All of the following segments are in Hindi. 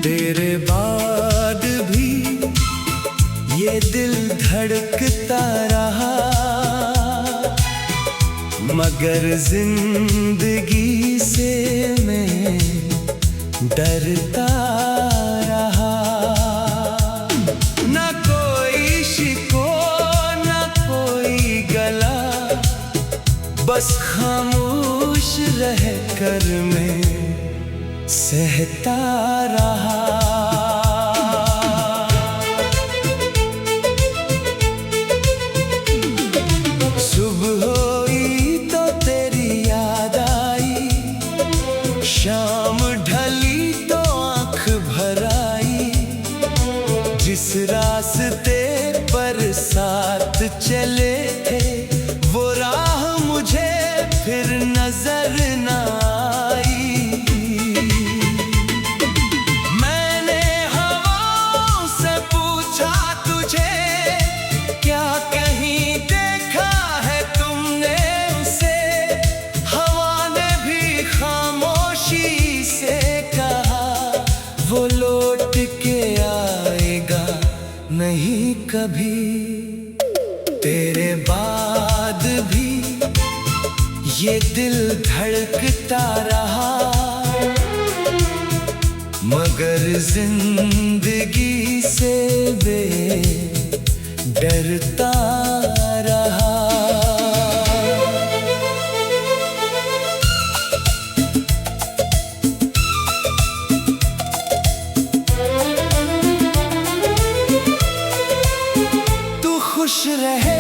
तेरे बाद भी ये दिल धड़कता रहा, मगर जिंदगी से मैं डरता रहा। ना कोई शिको ना कोई गला, बस खामोश रह कर मैं सहता रहा। सुबह हुई तो तेरी याद आई, शाम ढली तो आंख भर आई। जिस रास्ते पर साथ चले थे वो राह मुझे फिर नजर न आई। मैंने हवाओं से पूछा तुझे, क्या कहीं देखा है तुमने उसे? हवा ने भी खामोशी से कहा, वो लौट के आएगा नहीं कभी। तेरे बाद भी ये दिल धड़कता रहा, मगर जिंदगी से वे डरता रहा। तू खुश रहे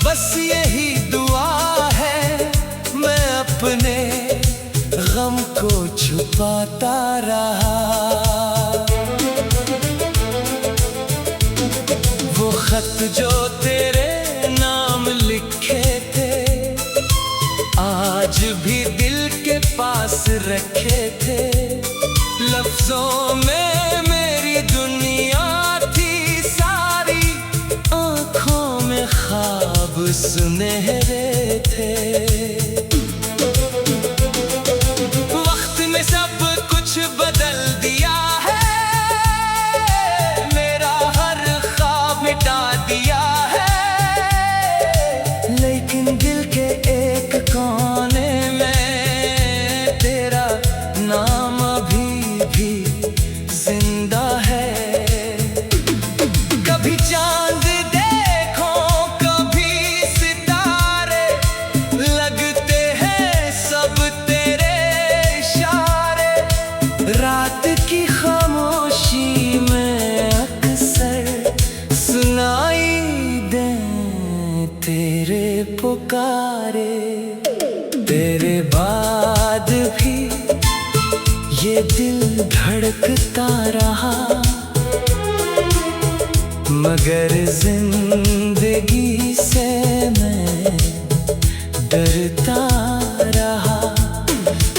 बस यही दुआ है, मैं अपने गम को छुपाता रहा। वो खत जो तेरे नाम लिखे थे, आज भी दिल के पास रखे थे। लफ्जों में मेरी दुनिया थी सारी, आंखों में ख्वाब सुनहरे थे। वक्त ने सब कुछ बदल दिया है, मेरा हर ख्वाब मिटा दिया है। लेकिन दिल के एक कोने में तेरा नाम अभी भी जिंदा है। कभी चांद देखो कभी सितारे, लगते हैं सब तेरे इशारे। रात की खामोशी में अक्सर सुनाई दे तेरे पुकारे। तेरे बाद भी ये दिल धड़कता रहा, मगर जिंदगी से मैं डरता रहा।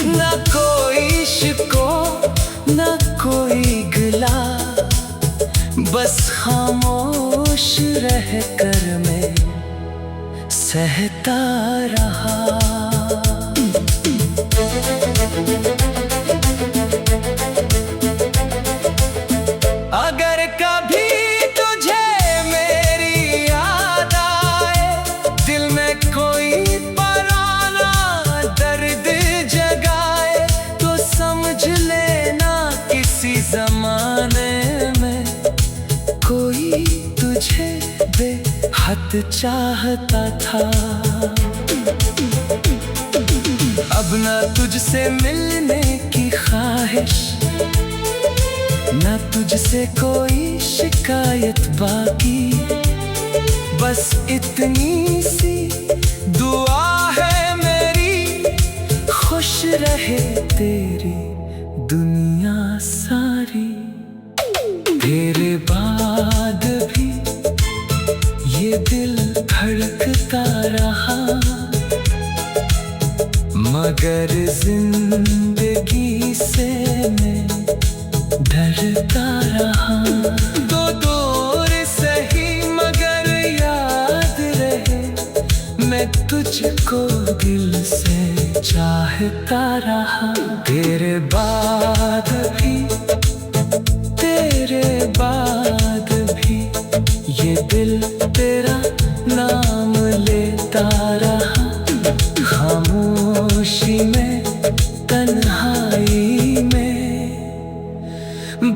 ना कोई शिको ना कोई गिला, बस खामोश रह कर मैं सहता रहा। अगर कभी तुझे मेरी याद आए, दिल में कोई पराना दर्द जगाए, तो समझ लेना किसी जमाने में कोई तुझे बेहद चाहता था। अब ना तुझसे मिलने की ख्वाहिश, ना तुझसे कोई शिकायत बाकी। बस इतनी सी दुआ है मेरी, खुश रहे तेरी दुनिया सारी। तेरे बाद भी ये दिल धड़कता रहा, मगर जिंदगी से मैं डरता रहा। तो दूर सही मगर याद रहे, मैं तुझको दिल से चाहता रहा। तेरे बाद भी तेरे बाद भी ये दिल तेरा नाम लेता रहा। खामोशी में, तन्हाई में,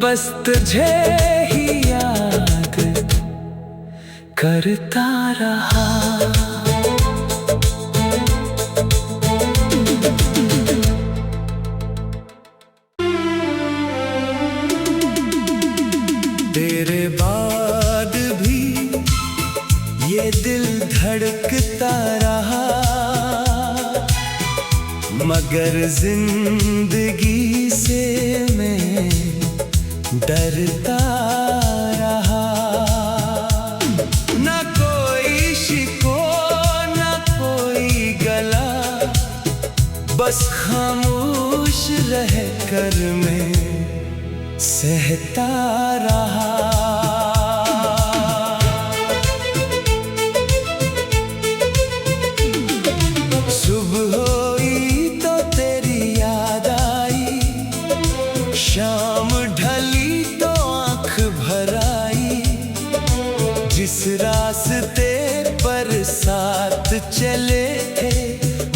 बस तुझे ही याद करता रहा। तेरे बाद भी ये दिल धड़कता रहा, मगर जिंदगी से मैं डरता रहा। ना कोई शिको ना कोई गला, बस खामोश रह कर मैं सहता रहा। सुबह हुई तो तेरी याद आई, शाम ढली तो आँख भर आई। जिस रास्ते पर साथ चले थे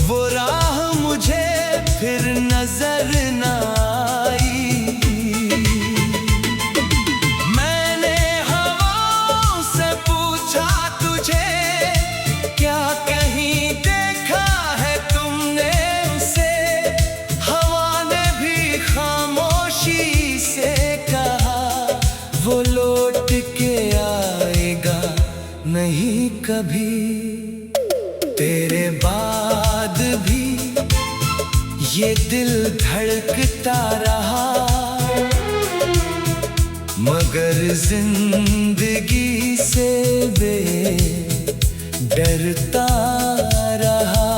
वो राह मुझे फिर नजर ना आई। वो लौट के आएगा नहीं कभी। तेरे बाद भी ये दिल धड़कता रहा, मगर जिंदगी से मैं डरता रहा।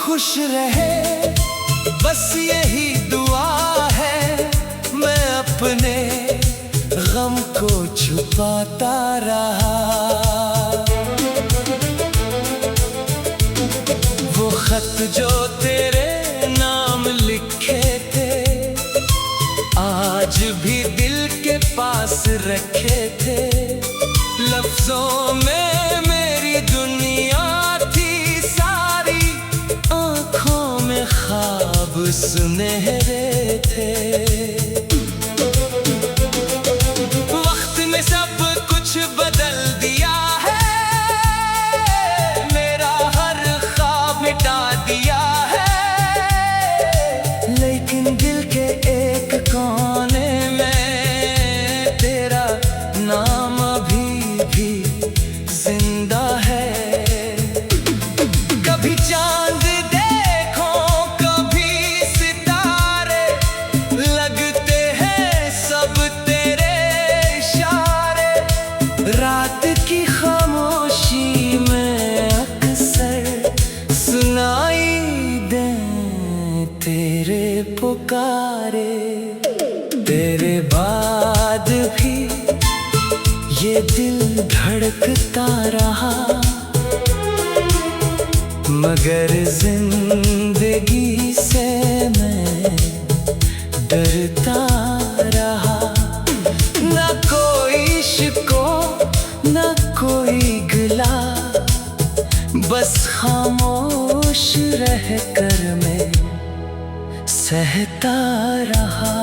खुश रहे बस यही दुआ है, मैं अपने गम को छुपाता रहा। वो खत जो तेरे नाम लिखे थे आज भी दिल के पास रखे थे। लफ्जों में मेरी दुनिया थी सारी, आँखों में ख्वाब सुनहरे थे। वक्त ने सब कुछ बदल दिया है, मेरा हर ख्वाब मिटा दिया है। लेकिन दिल के एक कोने में तेरा नाम अभी भी जिंदा है। कभी चांद देखो कभी सितारे, लगते हैं सब तेरे इशारे। रात की खामोशी में अक्सर सुनाई दे तेरे पुकारे। तेरे बाद भी ये दिल धड़कता रहा, मगर जिंदगी से मैं डरता रहा। ना कोई शिको ना कोई गिला, बस खामोश रह कर मैं सहता रहा।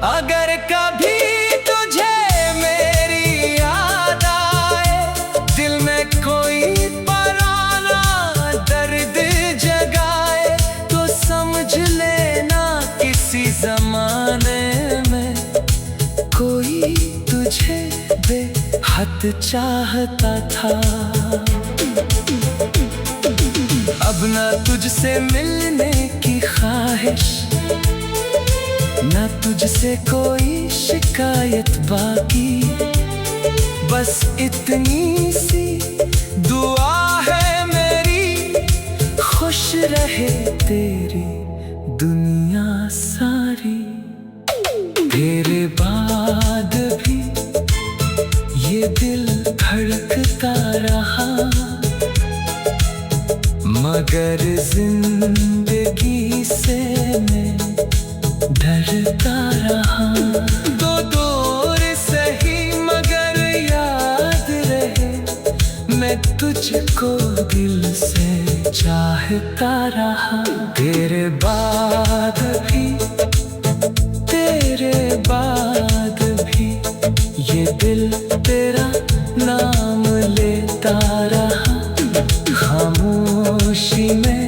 अगर कभी तुझे मेरी याद आए, दिल में कोई पुराना दर्द जगाए, तो समझ लेना किसी जमाने में कोई तुझे बेहद चाहता था। अब ना तुझसे मिलने की ख्वाहिश, ना तुझसे कोई शिकायत बाकी। बस इतनी सी दुआ है मेरी, खुश रहे तेरी दुनिया। सारी। तेरे बाद भी ये दिल धड़कता रहा, मगर जिंदगी से मैं डरता रहा। तो दूर सही मगर याद रहे, मैं तुझको दिल से चाहता रहा। तेरे बाद भी ये दिल तेरा नाम लेता रहा। खामोशी में,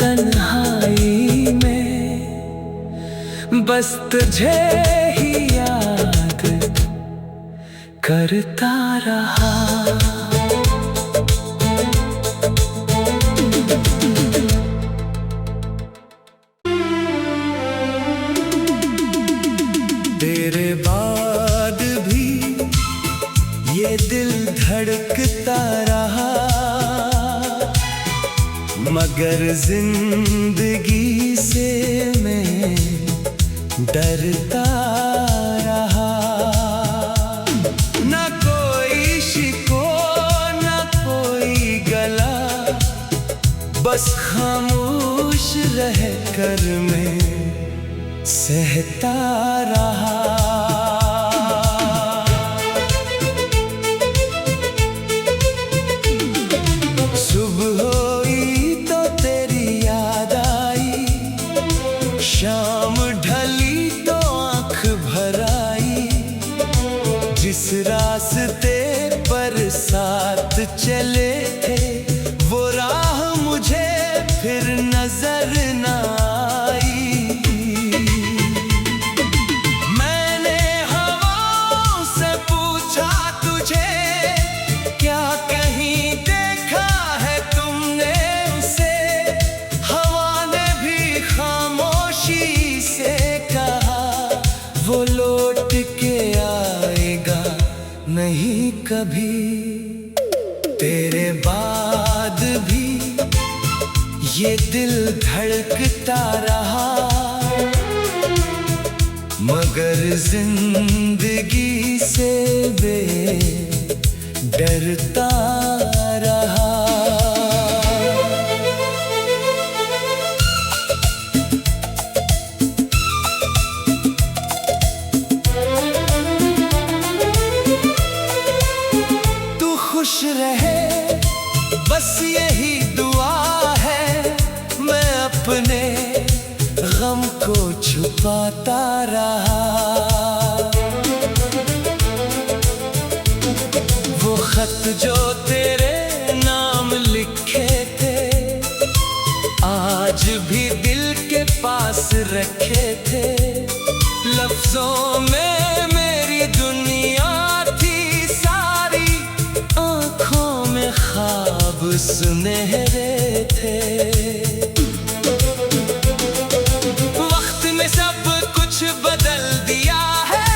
तन्हाई में, बस तुझे ही याद करता रहा। तेरे बाद भी ये दिल धड़कता रहा, मगर जिंदगी से मैं डरता रहा। ना कोई शिको ना कोई गला, बस खामोश रह कर मैं सहता रहा। सुबह हुई तो तेरी याद आई, शाम ढली तो आँख भर आई। जिस रास्ते पर साथ चले थे, वो राह मुझे फिर नजर न आई। वो लौट के आएगा नहीं कभी। तेरे बाद भी ये दिल धड़कता रहा, मगर जिंदगी से मैं डरता रहा। खुश रहे बस यही दुआ है, मैं अपने गम को छुपाता रहा। वो खत जो तेरे नाम लिखे थे, आज भी दिल के पास रखे थे। लफ्जों में मेरी दुनिया ख्वाब सुनहरे थे। वक्त ने सब कुछ बदल दिया है,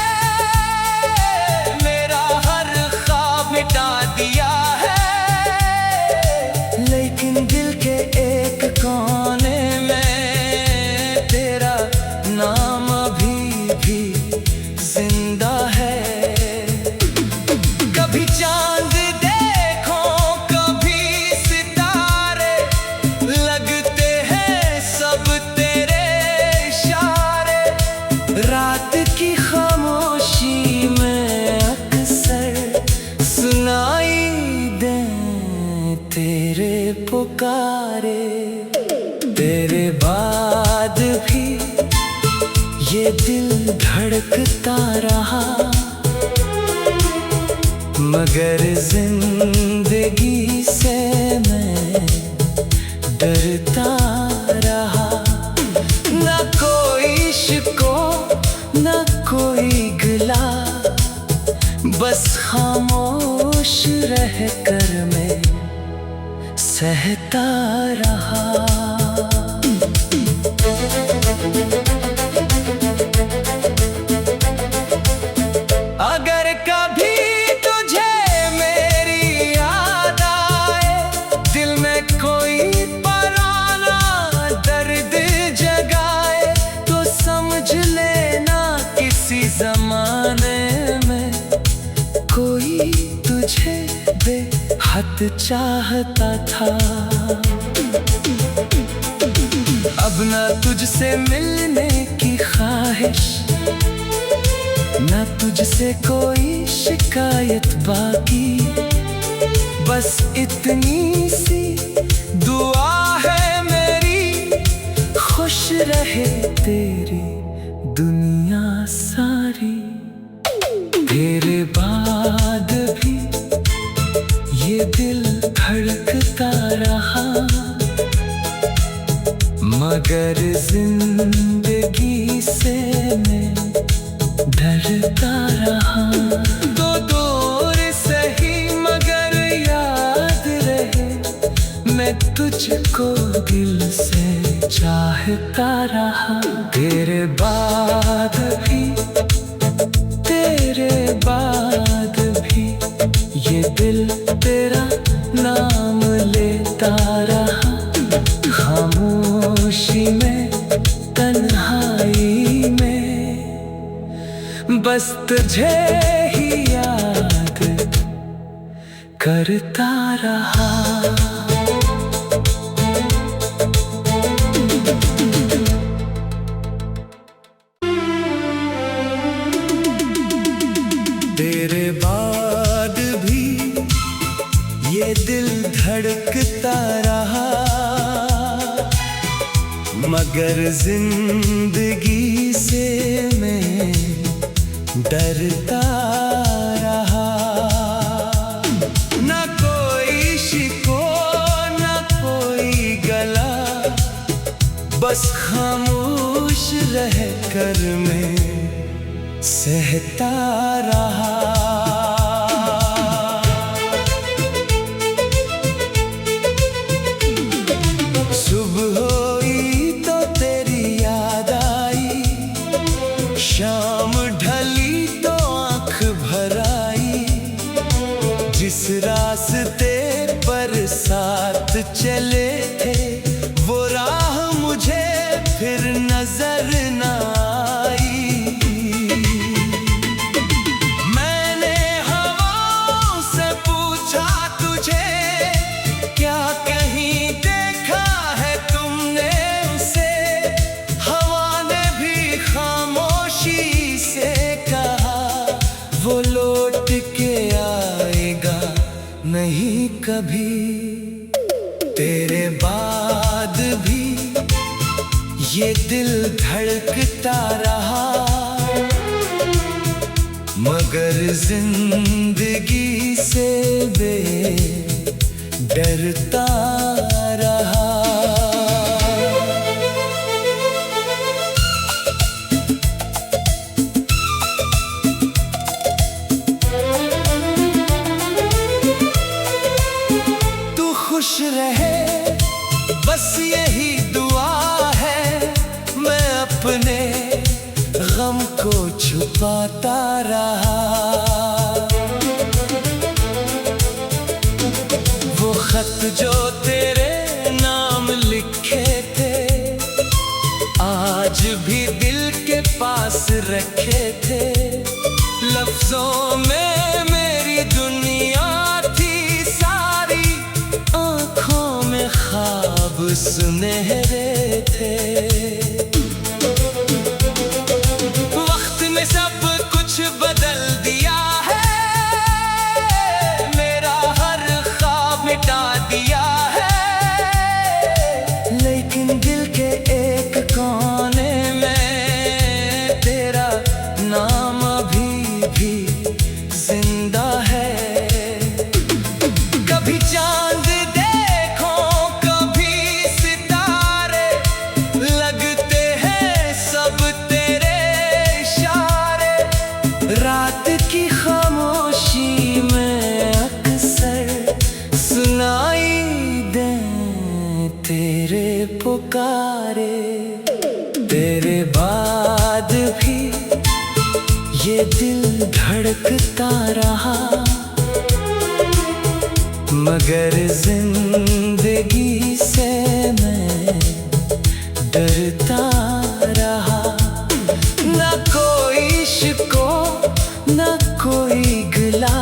मेरा हर ख्वाब मिटा दिया है। लेकिन दिल के एक कोने में तेरा नाम अभी भी जिंदा है। कभी चांद रात की खामोशी में अक्सर सुनाई दे तेरे पुकारे। तेरे बाद भी ये दिल धड़कता रहा, मगर जिंदगी से मैं डरता रहा। ना कोई शिको ना कोई गिला, बस खामोश रह कर मैं सहता रहा। अगर कभी तुझे मेरी याद आए, दिल में कोई पराना दर्द जगाए, तो चाहता था। अब ना तुझसे मिलने की ख्वाहिश, ना तुझसे कोई शिकायत बाकी। बस इतनी सी दुआ है मेरी, खुश रहे तेरी दुनिया सारी। तेरे बाद भी ये दिल धड़कता रहा, मगर जिंदगी से मैं डरता रहा। तो दूर सही मगर याद रहे, मैं तुझको दिल से चाहता रहा। तेरे बाद भी, तेरे बाद भी ये दिल तेरा नाम लेता रहा। खामोशी में, तन्हाई में, बस तुझे ही याद करता रहा। तेरे बाद भी ये दिल धड़कता रहा, मगर जिंदगी से मैं डरता रहा। ना कोई शिको ना कोई गला, बस खामोश रह कर मैं सहता रहा। सुबह हुई तो तेरी याद आई, शाम ढली तो आँख भर आई। जिस रास्ते पर साथ चले थे, वो राह मुझे फिर नजर न आई। मैंने हवाओं से पूछा तुझे, क्या कहीं देखा है तुमने उसे? हवा ने भी खामोशी से कहा, वो लौट के आएगा नहीं कभी। तेरे बाद भी ये दिल धड़कता रहा, मगर जिंदगी से मैं डरता रहा। तू खुश रहे बस यही दुआ है, मैं अपने गम को छुपाता रहा। वो खत जो तेरे नाम लिखे थे, आज भी दिल के पास रखे थे। लफ्जों में मेरी दुनिया थी सारी, आँखों में ख्वाब सुनहरे थे। वक्त ने सब कुछ बदल दिया है, मेरा हर ख्वाब मिटा दिया है। लेकिन दिल के एक कोने में तेरा नाम अभी भी जिंदा है। कभी चांद देखो कभी सितारे, लगते हैं सब तेरे इशारे। रात की खामोशी में अक्सर सुनाई दे तेरे पुकारे। तेरे बाद भी ये दिल धड़कता रहा, मगर जिंदगी से मैं डरता रहा। ना कोई शिको ना कोई गिला,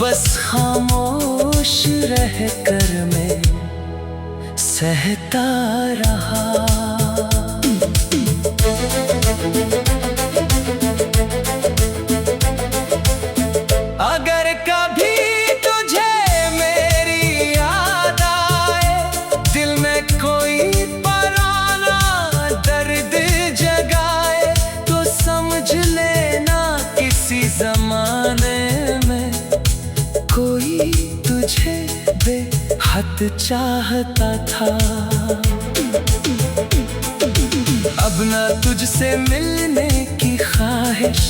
बस खामोश सहता रहा। अगर कभी तुझे मेरी याद आए, दिल में कोई पुराना दर्द जगाए, तो समझ लेना किसी जमाने में कोई तुझे बेहद चाहता था। अब ना तुझसे मिलने की ख्वाहिश,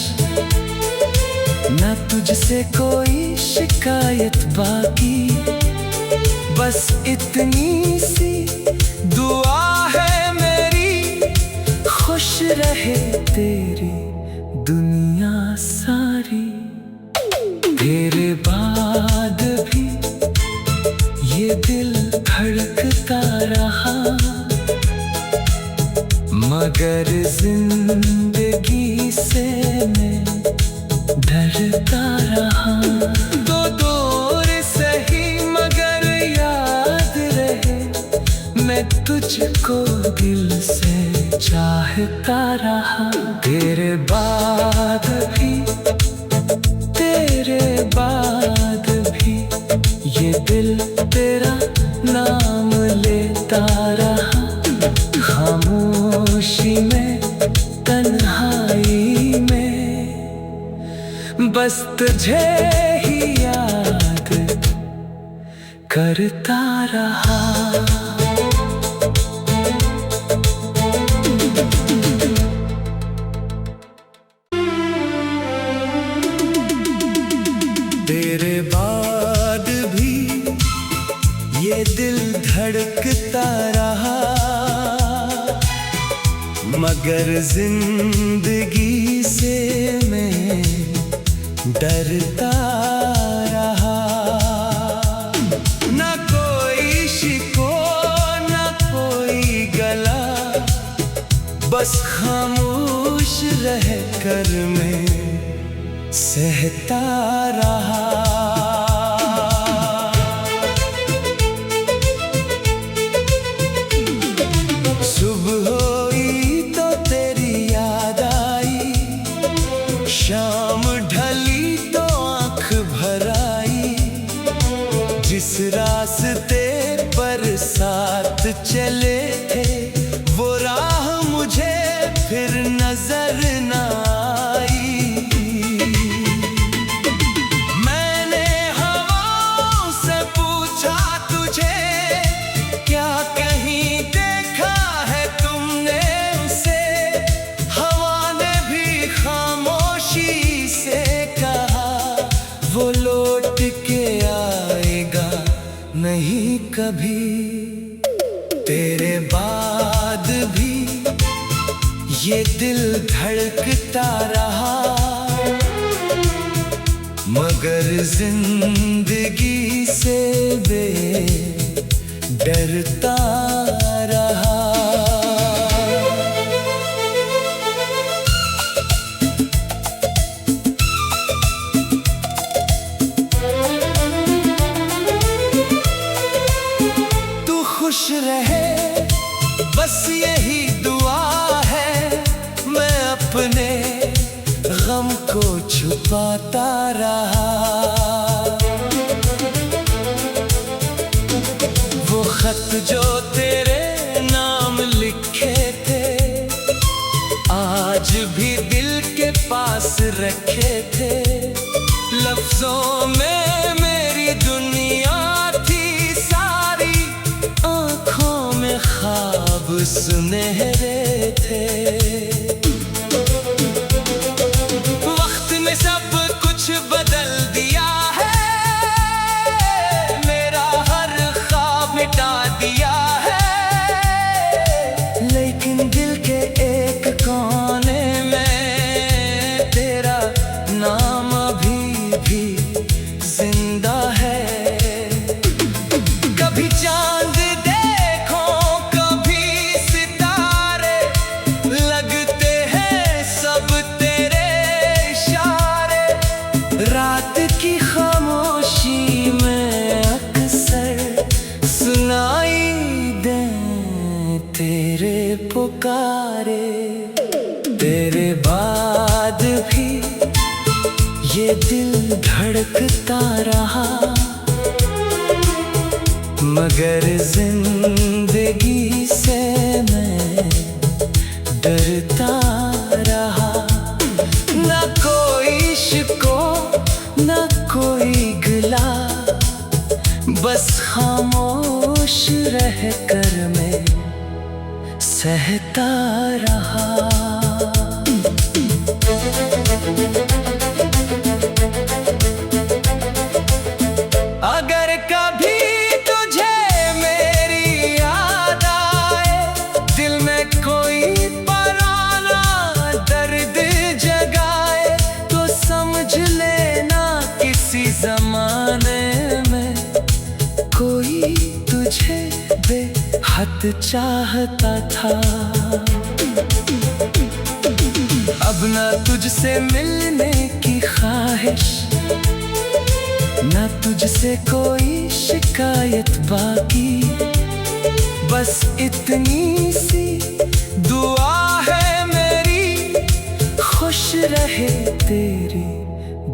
ना तुझसे कोई शिकायत बाकी, बस इतनी सी दुआ है मेरी, खुश रहे तेरी दुनिया सारी। तेरे बाद भी ये दिल धड़कता रहा, मगर जिंदगी से मैं डरता रहा। तो दूर सही मगर याद रहे, मैं तुझको दिल से चाहता रहा। तेरे बाद भी ये दिल तेरा नाम लेता रहा, खामोशी में तन्हाई में, बस तुझे ही याद करता रहा। तेरे बाद भी ये दिल धड़कता रहा, मगर जिंदगी से मैं डरता रहा। ना कोई शिको ना कोई गला, बस खामोश रह कर मैं सहता रहा। सुबह हुई तो तेरी याद आई, शाम ढली तो आँख भर आई, जिस रास्ते पर साथ चले थे वो राह मुझे फिर नजर ना आई। मैंने हवाओं से पूछा तुझे, क्या कहीं देखा है तुमने उसे? हवा ने भी खामोशी से कहा, वो लौट के आएगा नहीं कभी। तेरे बाद भी ये दिल धड़कता रहा, मगर जिंदगी से डरता रहा। तू खुश रहे बस यही दुआ है, मैं अपने गम को छुपाता रहा। वो खत जो तेरे नाम लिखे थे, आज भी दिल के पास रखे थे। लफ्जों में मेरी दुनिया थी सारी, आँखों में ख्वाब सुनहरे थे। वक्त ने सब कुछ बदल दिया है, मेरा हर ख्वाब मिटा दिया है, लेकिन दिल के एक कोने में तेरा नाम अभी भी जिंदा है। कभी चांद देखो कभी सितारे, लगते हैं सब तेरे इशारे। रात की खामोशी में अक्सर सुनाई पुकारे। तेरे बाद भी ये दिल धड़कता रहा, मगर जिंदगी से मैं डरता रहा। ना कोई शिको ना कोई गिला, बस खामोश रह कर मैं सहता रहा। अगर कभी तुझे मेरी याद आए, दिल में कोई पराना दर्द जगाए, तो समझ लेना किसी जमाने में कोई तुझे बेहद चाहता था। अब ना तुझसे मिलने की ख्वाहिश, ना तुझसे कोई शिकायत बाकी, बस इतनी सी दुआ है मेरी, खुश रहे तेरी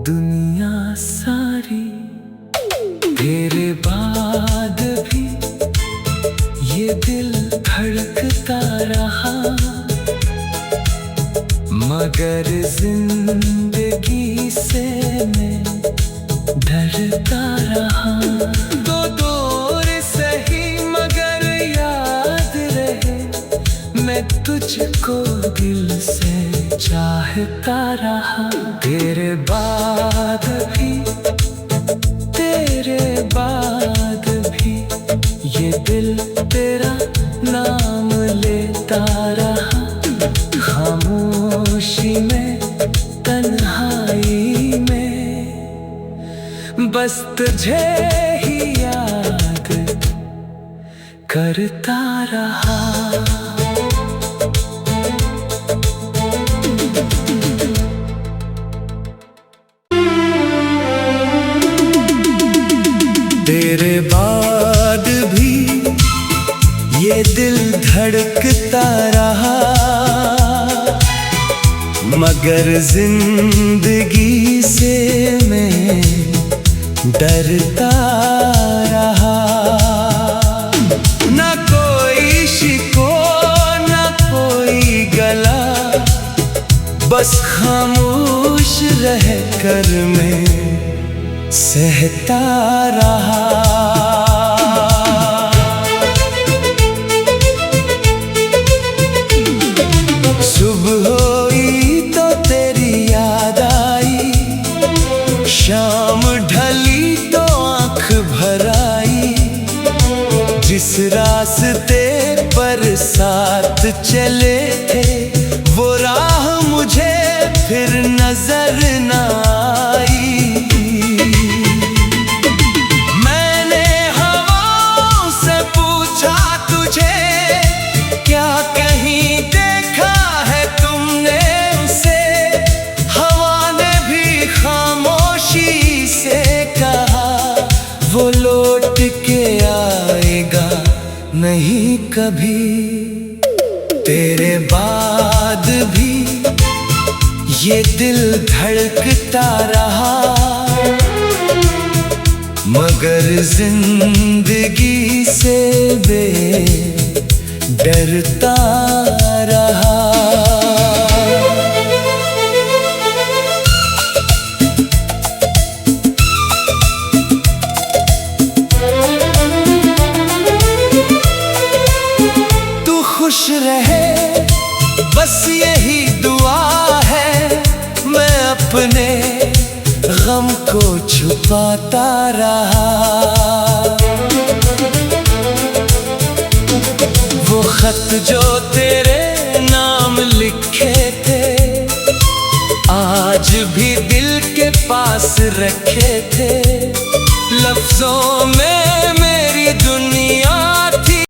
दुनिया सारी। तेरे बाद भी ये दिल धड़कता रहा, मगर जिंदगी से मैं डरता रहा। तो दूर सही मगर याद रहे, मैं तुझको दिल से चाहता रहा। तेरे बाद भी ये दिल तेरा नाम लेता रहा, खामोशी में तन्हाई में बस तुझे ही याद करता रहा। तेरे बाद भी ये दिल धड़कता रहा, मगर जिंदगी से मैं डरता रहा। ना कोई शिको ना कोई गला, बस खामोश रह कर मैं सहता रहा। सुबह हुई तो तेरी याद आई, शाम ढली तो आँख भर आई। जिस रास्ते पर साथ चले थे, वो राह मुझे फिर नजर न आई। वो लौट के आएगा नहीं कभी। तेरे बाद भी ये दिल धड़कता रहा, मगर जिंदगी से डरता रहा। खुश रहे बस यही दुआ है, मैं अपने गम को छुपाता रहा। वो खत जो तेरे नाम लिखे थे, आज भी दिल के पास रखे थे। लफ्जों में